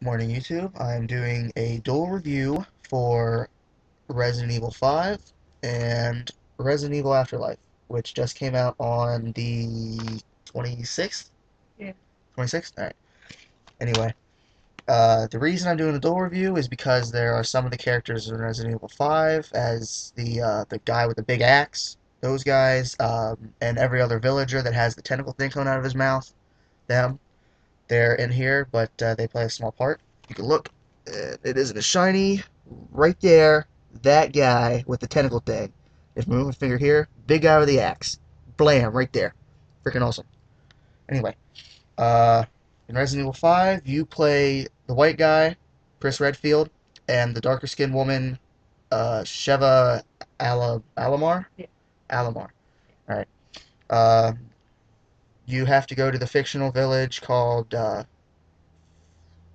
Morning YouTube. I'm doing a dual review for Resident Evil 5 and Resident Evil Afterlife, which just came out on the 26th? Yeah. 26th? Alright. Anyway, the reason I'm doing a dual review is because there are some of the characters in Resident Evil 5, as the guy with the big axe, those guys, and every other villager that has the tentacle thing coming out of his mouth, them. They're in here, but they play a small part. You can look. It isn't as shiny. Right there, that guy with the tentacle thing. If we move a finger here, big guy with the axe. Blam, right there. Freaking awesome. Anyway, uh, in Resident Evil 5, you play the white guy, Chris Redfield, and the darker skinned woman, Sheva Alamar? Yeah. Alamar. Alright. Uh, you have to go to the fictional village called, what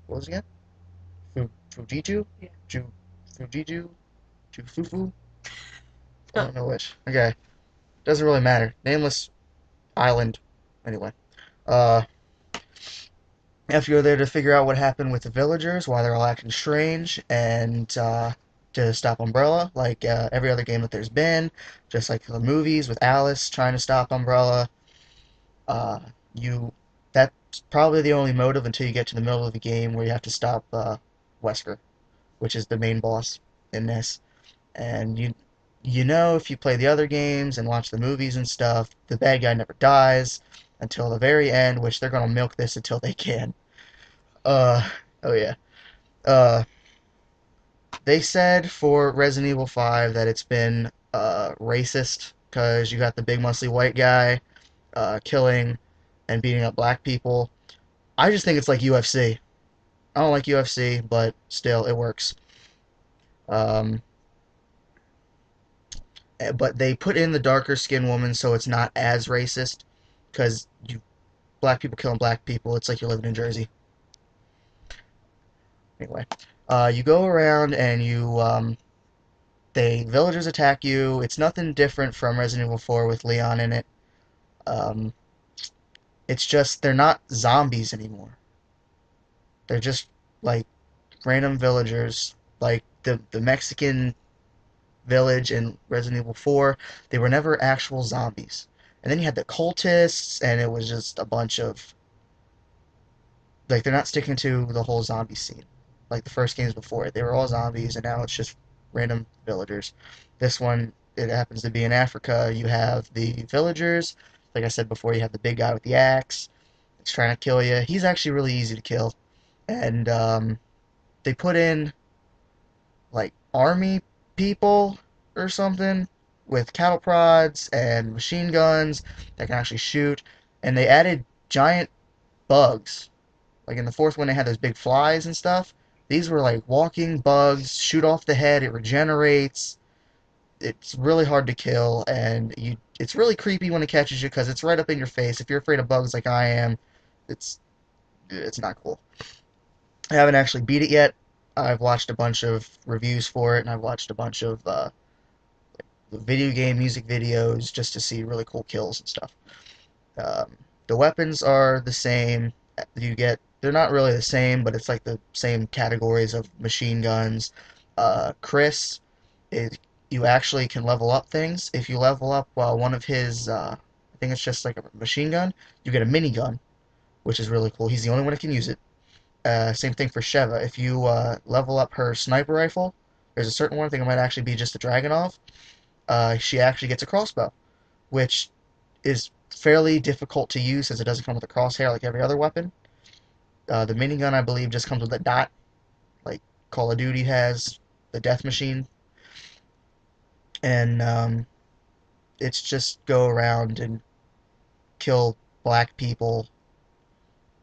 was it again? Fujiju? Yeah. Ju Fujiju? Jufufu? I Oh, don't know which. Okay. Doesn't really matter. Nameless island. Anyway. Uh, after you're there to figure out what happened with the villagers, why they're all acting strange, and to stop Umbrella, like every other game that there's been, just like the movies with Alice trying to stop Umbrella. Uh, you that's probably the only motive until you get to the middle of the game where you have to stop Wesker, which is the main boss in this. And you know, if you play the other games and watch the movies and stuff, the bad guy never dies until the very end, which they're gonna milk this until they can. Uh oh yeah. Uh they said for Resident Evil 5 that it's been racist because you got the big muscly white guy killing and beating up black people. I just think it's like UFC. I don't like UFC, but still it works. Um, but they put in the darker skinned woman so it's not as racist because you black people killing black people, it's like you're living in Jersey. Anyway, you go around and they villagers attack you. It's nothing different from Resident Evil 4 with Leon in it. Um, it's just they're not zombies anymore. They're just like random villagers, like the Mexican village in Resident Evil 4. They were never actual zombies. And then you had the cultists, and it was just a bunch of like they're not sticking to the whole zombie scene like the first games before it. They were all zombies, and now it's just random villagers. This one, it happens to be in Africa. You have the villagers. Like I said before, you have the big guy with the axe. It's trying to kill you. He's actually really easy to kill. And they put in like army people or something with cattle prods and machine guns that can actually shoot. And they added giant bugs. Like in the fourth one, they had those big flies and stuff. These were like walking bugs, shoot off the head, it regenerates. It's really hard to kill, and it's really creepy when it catches you because it's right up in your face. If you're afraid of bugs like I am, it's it's not cool. I haven't actually beat it yet. I've watched a bunch of reviews for it, and I've watched a bunch of video game music videos just to see really cool kills and stuff. Um, the weapons are the same. They're not really the same, but it's like the same categories of machine guns. Chris, it, you actually can level up things. If you level up one of his, I think it's just like a machine gun, you get a minigun, which is really cool. He's the only one that can use it. Same thing for Sheva. If you level up her sniper rifle, there's a certain one, I think it might actually be just a Dragonov. She actually gets a crossbow, which is fairly difficult to use as it doesn't come with a crosshair like every other weapon. The minigun, I believe, just comes with a dot, like Call of Duty has the death machine, and it's just go around and kill black people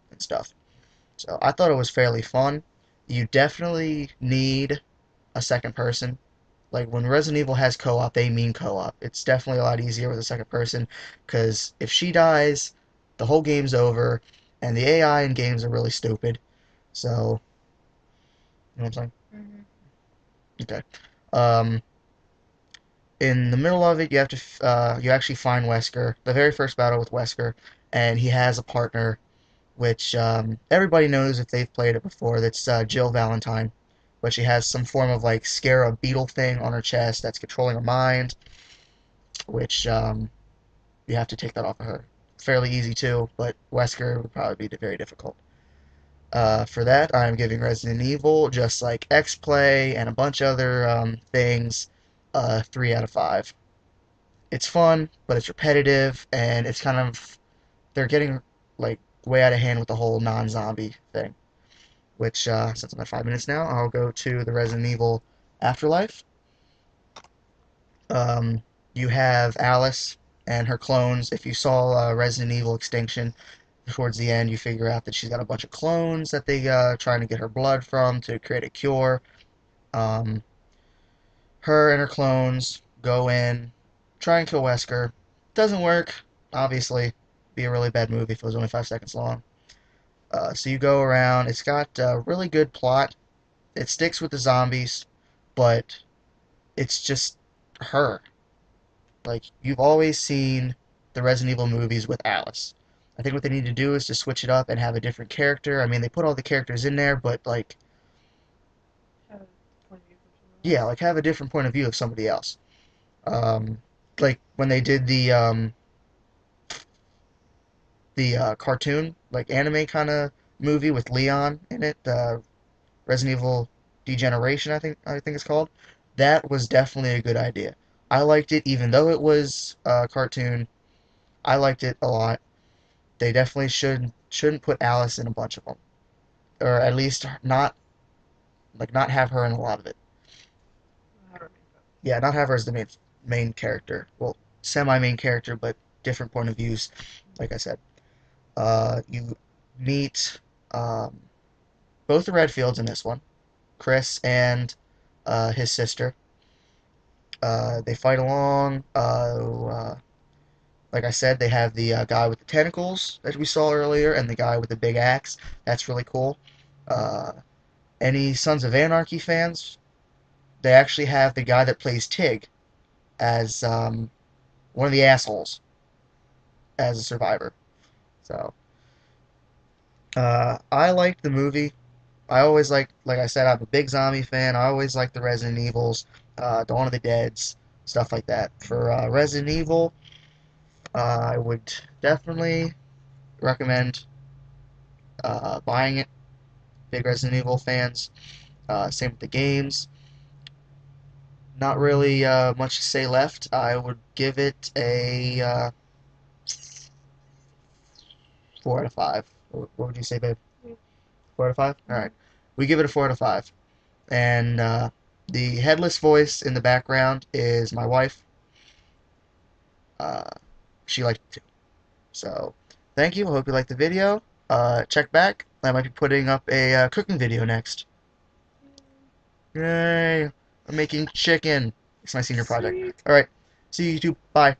and stuff. So I thought it was fairly fun. You definitely need a second person. Like when Resident Evil has co-op, they mean co-op. It's definitely a lot easier with a second person because if she dies, the whole game's over, and the AI in games are really stupid. So, you know what I'm saying? mm-hmm. Okay. Um, in the middle of it, you actually find Wesker, the very first battle with Wesker, and he has a partner. which everybody knows if they've played it before. That's Jill Valentine, but she has some form of like scarab beetle thing on her chest that's controlling her mind, which you have to take that off of her. Fairly easy too, but Wesker would probably be very difficult. For that, I'm giving Resident Evil, just like X Play and a bunch of other things, 3 out of 5. It's fun, but it's repetitive, and it's kind of they're getting like way out of hand with the whole non-zombie thing. Which, since I'm at 5 minutes now, I'll go to the Resident Evil Afterlife. Um, you have Alice and her clones. If you saw Resident Evil Extinction, towards the end, you figure out that she's got a bunch of clones that they trying to get her blood from to create a cure. Um, her and her clones go in, try and kill Wesker. Doesn't work, obviously. Be a really bad movie if it was only 5 seconds long. So you go around. It's got a really good plot. It sticks with the zombies, but it's just her. Like, you've always seen the Resident Evil movies with Alice. I think what they need to do is to switch it up and have a different character. I mean, they put all the characters in there, but like, Have a point of view from someone yeah, else. like have a different point of view of somebody else. Um, like when they did the cartoon, like anime kind of movie with Leon in it, Resident Evil Degeneration, I think it's called. That was definitely a good idea. I liked it, even though it was a cartoon. I liked it a lot. They definitely shouldn't put Alice in a bunch of them, or at least not have her in a lot of it. Have our main focus. Yeah, not have her as the main character. Well, semi main character, but different point of views. Like I said, you meet um, both the Redfields in this one, Chris and his sister. They fight along. Like I said, they have the guy with the tentacles that we saw earlier, and the guy with the big axe. That's really cool. Uh, any Sons of Anarchy fans? They actually have the guy that plays Tig as one of the assholes as a survivor. So I liked the movie. I always like I said, I'm a big zombie fan. I always like the Resident Evils, Dawn of the Dead's, stuff like that. For Resident Evil, I would definitely recommend buying it. Big Resident Evil fans. Same with the games. Not really much to say left. I would give it a 4 out of 5. What would you say, babe? Yeah. 4 out of 5? All Mm-hmm. right. We give it a 4 out of 5. And the headless voice in the background is my wife. Uh, she liked it too. So, thank you. I hope you liked the video. Check back. I might be putting up a cooking video next. Yay! I'm making chicken. It's my senior project. Sweet. All right. See you YouTube. Bye.